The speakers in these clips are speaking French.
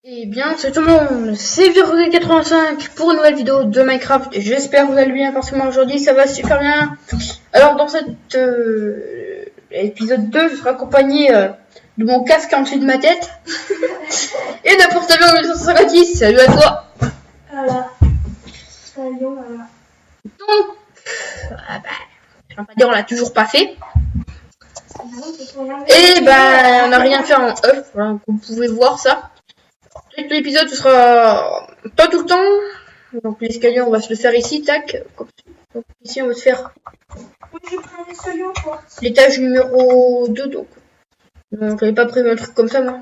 Eh bien, c'est tout le monde, c'est Virus85 pour une nouvelle vidéo de Minecraft. J'espère que vous allez bien, parce que moi aujourd'hui ça va super bien. Alors dans cet épisode 2, je serai accompagné de mon casque en dessus de ma tête et de Portable 1956. Salut à toi. Voilà. Salut, voilà. Donc, je vais pas dire on l'a toujours pas fait. Et ben, on n'a rien fait en off, voilà, vous pouvez voir ça. L'épisode ce sera pas tout le temps. Donc l'escalier on va se le faire ici, tac. Donc ici on va se faire l'étage numéro 2. Donc j'avais pas prévu un truc comme ça moi.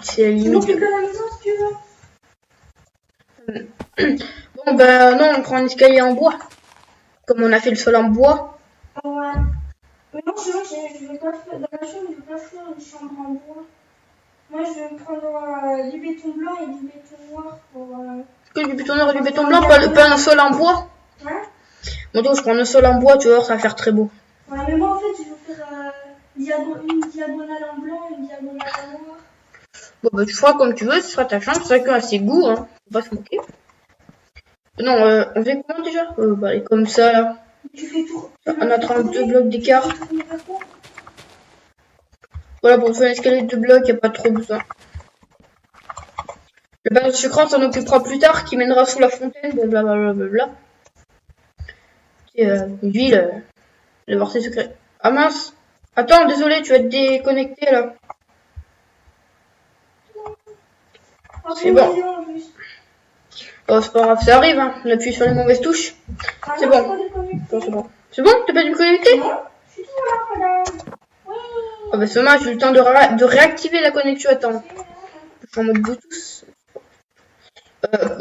C'est la limite. Bon bah non, on prend un escalier en bois. Comme on a fait le sol en bois. Ouais. Mais non, je vais pas faire dans la chambre, je vais pas faire une chambre en bois. Moi, je vais prendre du béton blanc et du béton noir pour. Que du béton noir et du béton blanc, pas un sol en bois. Ouais. Bon, donc je prends un sol en bois, tu vois, ça va faire très beau. Ouais, mais moi en fait, je vais faire une diagonale en blanc et une diagonale en noir. Bon, bah tu feras comme tu veux, ce sera ta chambre, chacun a ses goûts, hein. Faut pas se moquer. Non, on fait comment déjà bah, allez, comme ça là. Tu fais tout. On a 32 blocs d'écart. Voilà, pour faire un escalier de 2 blocs, il n'y a pas trop besoin. Le bain de sucre, on s'en occupera plus tard, qui mènera sous la fontaine, blablabla. C'est une ville, de voir ses secrets. Ah mince! Attends, désolé, tu vas te déconnecter là. C'est bon. Oh, c'est pas grave, ça arrive, hein. On appuie sur les mauvaises touches. C'est bon. C'est bon. C'est bon? T'as pas dû me connecter? Non, je suis toujours là, madame. Oui. Ah bah c'est dommage, j'ai eu le temps de réactiver la connexion. Attends. Je suis en mode Bluetooth.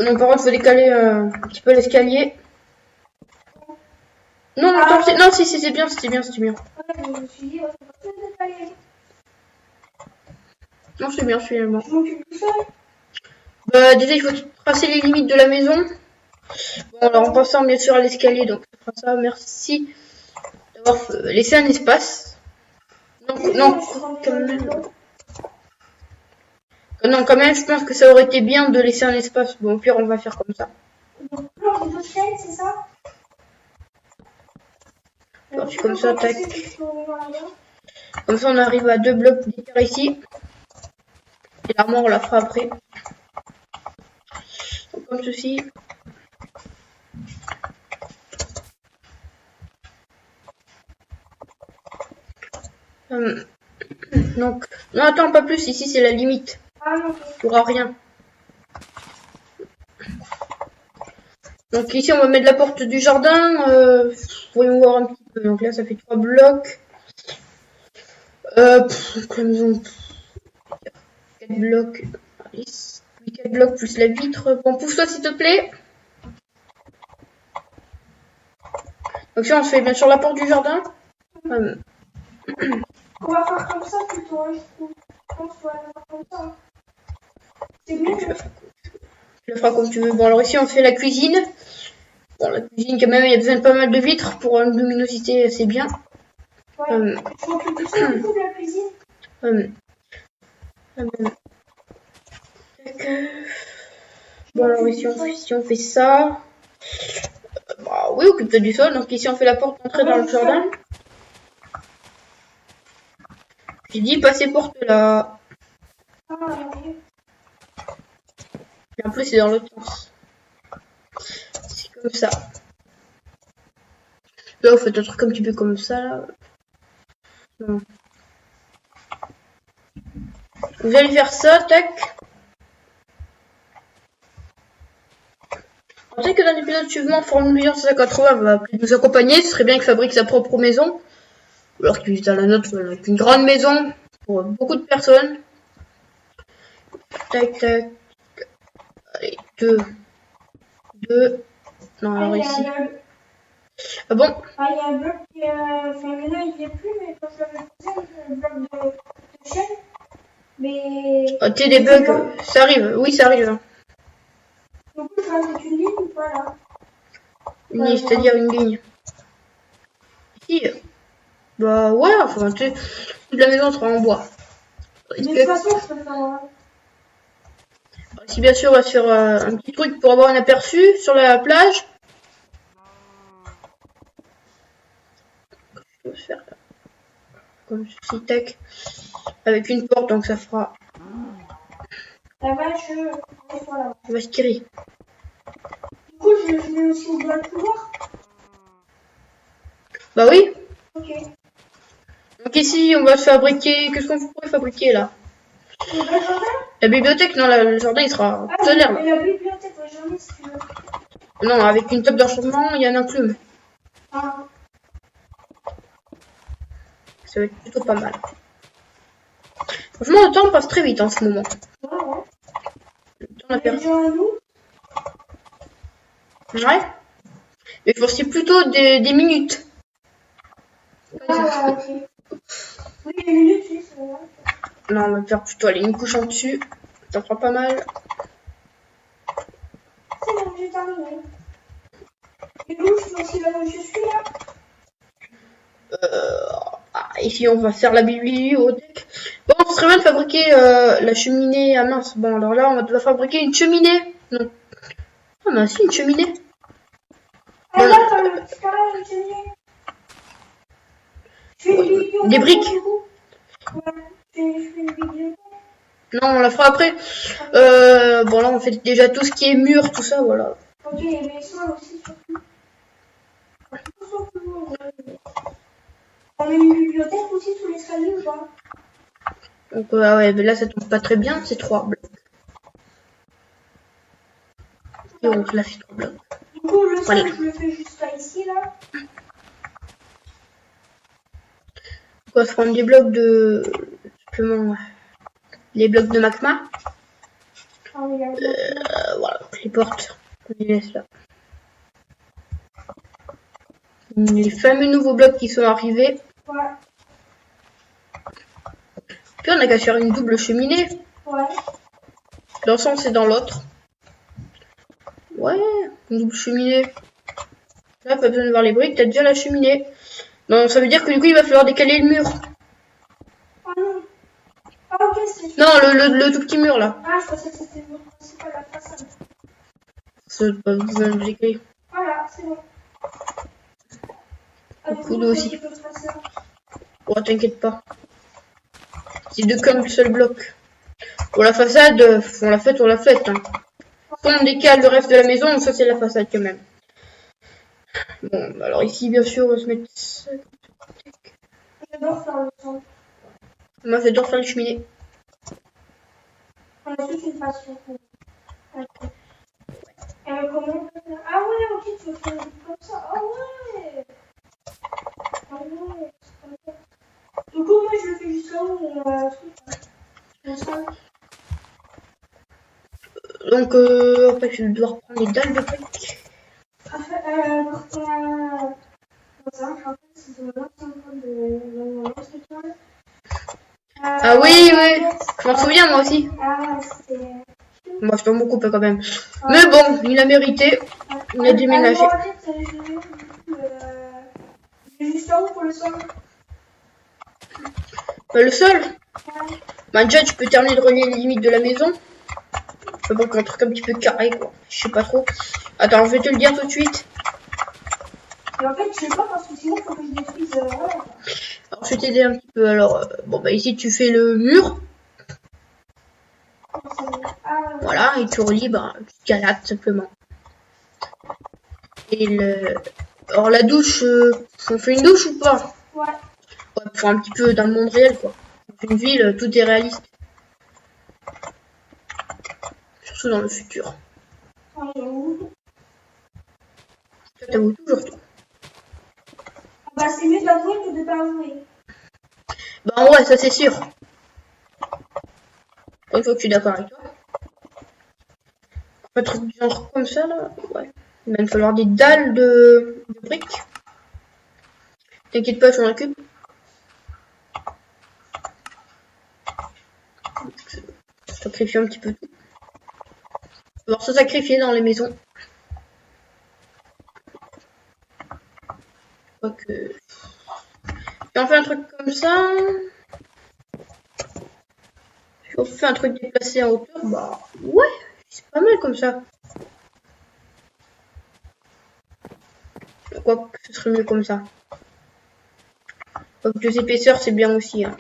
Non, par contre, il faut décaler un petit peu l'escalier. Non, attends, non, si, c'est bien, c'était bien. Je me suis dit, on va pas se décaler. Non, c'est bien, finalement. Je m'occupe tout seul. Bah, déjà, il faut tracer les limites de la maison. Bon, alors en passant bien sûr à l'escalier, donc ça fera ça. Merci d'avoir laissé un espace. Donc, non, quand même. Non, quand même, je pense que ça aurait été bien de laisser un espace. Bon, au pire, on va faire comme ça. Donc, plan de chaîne, c'est ça? Alors, c'est comme ça, tac. Comme ça, on arrive à 2 blocs d'écart ici. Et l'armoire, on la fera après. Donc, comme ceci. Donc, non, attends, pas plus. Ici, c'est la limite. Ah non. Il n'y aura rien. Donc, ici, on va mettre la porte du jardin. Voyons voir un petit peu. Donc, là, ça fait 3 blocs. Donc, la maison. 4 blocs. 4 blocs plus la vitre. Bon, pousse-toi, s'il te plaît. Donc, ça, on se fait bien sûr la porte du jardin. On va faire comme ça plutôt, hein, je trouve. Je pense qu'on va faire comme ça. C'est mieux. Tu le feras comme tu veux. Bon, alors ici, on fait la cuisine. Bon, la cuisine, quand même, il y a besoin de pas mal de vitres pour une luminosité assez bien. Ouais. Je m'occupe de ça, du coup, de la cuisine. Bon, alors ici, on fait ça. Bah, oui, occupe-toi du sol. Donc, ici, on fait la porte d'entrée dans le jardin. J'ai dit passer porte là. Ah, oui. Et en plus, c'est dans l'autre sens. C'est comme ça. Là, vous faites un truc un petit peu comme ça. Là. Non. Vous allez faire ça, tac. Peut-être que dans l'épisode suivant, Formule 1980 va nous accompagner. Ce serait bien qu'il fabrique sa propre maison. Ou alors qu'il visite à la nôtre avec une grande maison pour beaucoup de personnes. Tac, tac. Allez, 2. Non, alors ici. Ah bon? Ah, il y a un bloc qui est. Enfin, maintenant, il n'y est plus, mais quand je l'avais posé, le bloc de chaîne. Mais. Oh, t'es des bugs, ça arrive. Oui, ça arrive. Donc, je rajoute une ligne ou pas là? Une ligne, c'est-à-dire une ligne. Ici. Bah ouais, enfin, toute la maison sera en bois. Mais de toute façon, je peux faire. Si bien sûr, on va se faire un petit truc pour avoir un aperçu sur la plage. Je vais faire comme ceci, tac, avec une porte, donc ça fera. La vache, voilà. Va se tirer. Du coup, je mets aussi au bas de couloir. Bah oui. Ok. Donc ici, on va se fabriquer. Qu'est-ce qu'on pourrait fabriquer là? Le jardin? La bibliothèque, non, le jardin il sera Ah, tonnerre là. mais la bibliothèque, ouais, j'en ai si tu veux. Non, avec une table d'enchantement, il y a un enclume. Ah. Ça va être plutôt pas mal. Franchement, le temps passe très vite en ce moment. Ouais, ouais. Le temps n'a On est perdu. déjà à nous. Ouais. Mais il faut aussi plutôt des minutes. Ah, ok. Oui, les minutes, oui, c'est vrai. Non, on va faire plutôt aller une couche en dessus. Ça fera pas mal. C'est bon, j'ai terminé. Et où je peux aussi là où je suis là? Ici, on va faire la bibliothèque. Bon, ce serait bien de fabriquer la cheminée à mince. Bon, alors là, on va devoir fabriquer une cheminée. Non. Ah, mais si, une cheminée. Ah là, t'as le cheminée. Je fais une bibliothèque. Des briques. Du coup. Ouais, je fais une bibliothèque. Non, on la fera après. Bon, là, on fait déjà tout ce qui est mur, tout ça, voilà. Ok, mais ça aussi, surtout. On met une bibliothèque aussi sous l'escalier ou pas? Donc, ouais, mais là, ça tombe pas très bien, c'est 3 blocs. Et on se la fait 3 blocs. Du coup, le sol, Voilà. je le fais juste là, ici, là. On va se prendre des blocs de. Simplement. Les blocs de magma. Ah oui, là. Voilà, donc les portes, on les laisse là. Les fameux nouveaux blocs qui sont arrivés. Ouais, Puis on a qu'à faire une double cheminée. ouais. Dans un sens et dans l'autre. Ouais, une double cheminée. Là, pas besoin de voir les briques, t'as déjà la cheminée. Non, ça veut dire que du coup, il va falloir décaler le mur. Ah non. Ah ok, c'est... Non, le tout petit mur là. Ah, je pensais que c'était le mur principal, la façade. C'est pas besoin de le décaler. Voilà, c'est bon. Ah, du Coude aussi. je peux faire ça. Oh, t'inquiète pas. C'est deux comme seul bloc. Pour la façade, on l'a faite. Hein. Quand on décale le reste de la maison, ça c'est la façade quand même. Bon, alors ici, bien sûr, on va se mettre ça. J'adore faire le son. Moi, j'adore faire les cheminées. On a toute une passion. Ok. Comment on peut faire? Ah ouais, ok, tu veux faire comme ça. Ah ouais. Ah ouais. Ok. Du coup, moi, je le fais juste là où on truc. Comme ça. Donc, après, je vais devoir prendre les dalles de briques. Après, quand on a... Ça, en fait, c'est de l'ancien code de l'ancien école. Ah oui, oui. Je m'en souviens, moi aussi. Ah, c'était... Moi, je dois me couper quand même. Mais bon, il a mérité. Il a déménagé. Juste là où pour le sol. Le sol. Bah, déjà, tu peux terminer de relier les limites de la maison. Je peux pas un truc un petit peu carré, quoi. Je sais pas trop. Attends, je vais te le dire tout de suite. Et en fait, je sais pas parce que sinon, il faut que je détruise. Voilà. Alors, je vais t'aider un petit peu. Alors, bon, bah, ici, tu fais le mur. Ah, Voilà, et tu relis, bah, tu escalades simplement. Et le. Alors, la douche, on fait une douche ou pas? ouais. Ouais, pour un petit peu dans le monde réel, quoi. Dans une ville, tout est réaliste. Surtout dans le futur. Ouais, j'avoue. Ça t'avoue toujours tout. Bah, c'est mieux d'avouer que de pas avouer. Bah, ouais, ça c'est sûr. Une fois que je suis d'accord avec toi. Un truc genre comme ça, là, ouais. Il va me falloir des dalles de briques. T'inquiète pas, je m'en occupe. Je sacrifie un petit peu tout. On va se sacrifier dans les maisons. Je crois que... Si on fait un truc comme ça... on fait un truc déplacé en hauteur, bah ouais, c'est pas mal comme ça. Quoi que ce serait mieux comme ça. Donc deux épaisseurs, c'est bien aussi. Hein.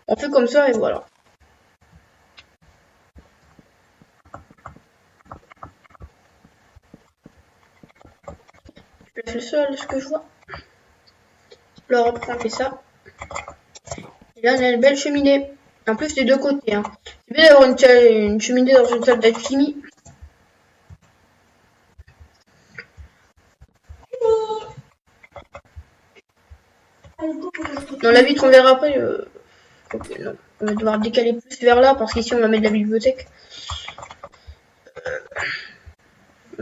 On fait comme ça et voilà. Je place le sol, ce que je vois. Alors après on fait ça. Et là on a une belle cheminée. En plus des deux côtés. Hein. C'est bien d'avoir une cheminée dans une salle d'alchimie. Dans la vitre on verra après. Ok, non. On va devoir décaler plus vers là parce qu'ici on va mettre la bibliothèque.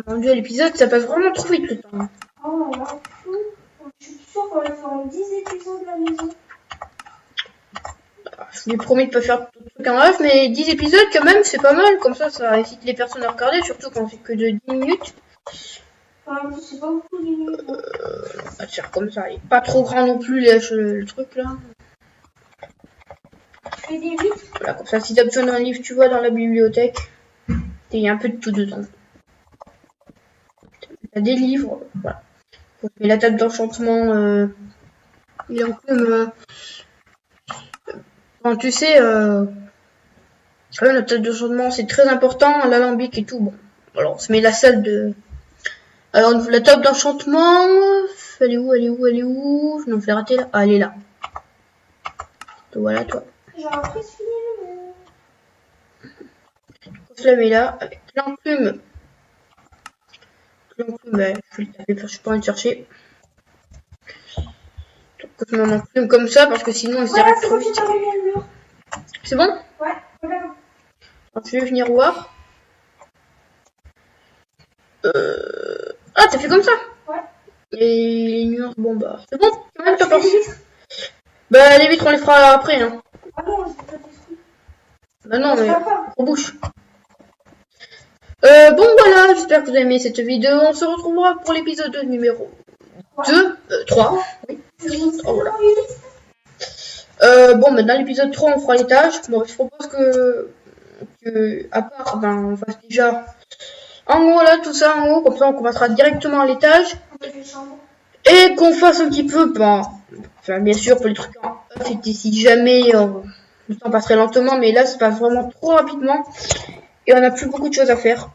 Mon dieu, l'épisode ça passe vraiment trop vite le temps. Oh là là, je suis sûre qu'on va faire 10 épisodes de la maison. Je lui ai promis de pas faire tout le truc en live, mais 10 épisodes quand même, c'est pas mal. Comme ça incite les personnes à regarder, surtout quand c'est que de 10 minutes. Enfin, c'est pas beaucoup de minutes. On va faire comme ça. Il est pas trop grand non plus, le truc là. Je fais des vitres. Voilà, comme ça, si t'as besoin d'un livre, tu vois, dans la bibliothèque. Et il y a un peu de tout dedans. T'as des livres, voilà. Mais la table d'enchantement, il enclume. Quand tu sais, la table d'enchantement, c'est très important, l'alambic et tout. Bon, alors on se met la salle de. Alors la table d'enchantement, elle est où, elle est où, elle est où? Je me fais rater là. Ah, elle est là. Voilà, toi. J'ai appris ce film. On se la met là avec l'enclume. L'enclume, bah, je vais le taper parce que je suis pas envie de chercher. Donc, je mets mon enclume comme ça parce que sinon il s'arrête trop vite. C'est bon? Ouais, voilà. Alors, je vais venir voir. Ah, t'as fait comme ça? Ouais. Et les nuances, bon bah, c'est bon, quand même, t'as pas. Bah, les vitres, on les fera après, hein. Ah non, je pas des. Bah non, mais on bouge. Bon, voilà, j'espère que vous avez aimé cette vidéo. On se retrouvera pour l'épisode numéro 2, 3. Oui. Oh, voilà. Bon, mais dans l'épisode 3, on fera l'étage. Bon, je propose que à part, ben, on fasse déjà en haut, là, tout ça en haut. Comme ça, on commencera directement à l'étage. Et qu'on fasse un petit peu, ben, enfin, bien sûr, pour les trucs en off, et si jamais le temps passerait lentement, mais là, ça passe vraiment trop rapidement. Et on n'a plus beaucoup de choses à faire.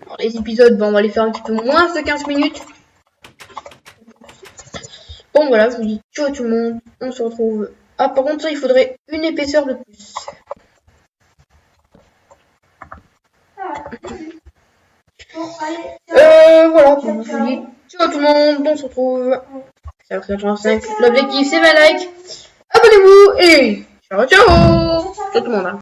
Alors, les épisodes, ben, on va les faire un petit peu moins de 15 minutes. Bon, voilà, je vous dis ciao à tout le monde. On se retrouve. Ah, par contre, ça, il faudrait une épaisseur de plus. Bon, allez. Voilà, je vous dis ciao à tout le monde. On se retrouve. C'est 85. L'objectif, c'est 20 likes. Abonnez-vous et ciao, ciao. Ciao tout le monde. Hein.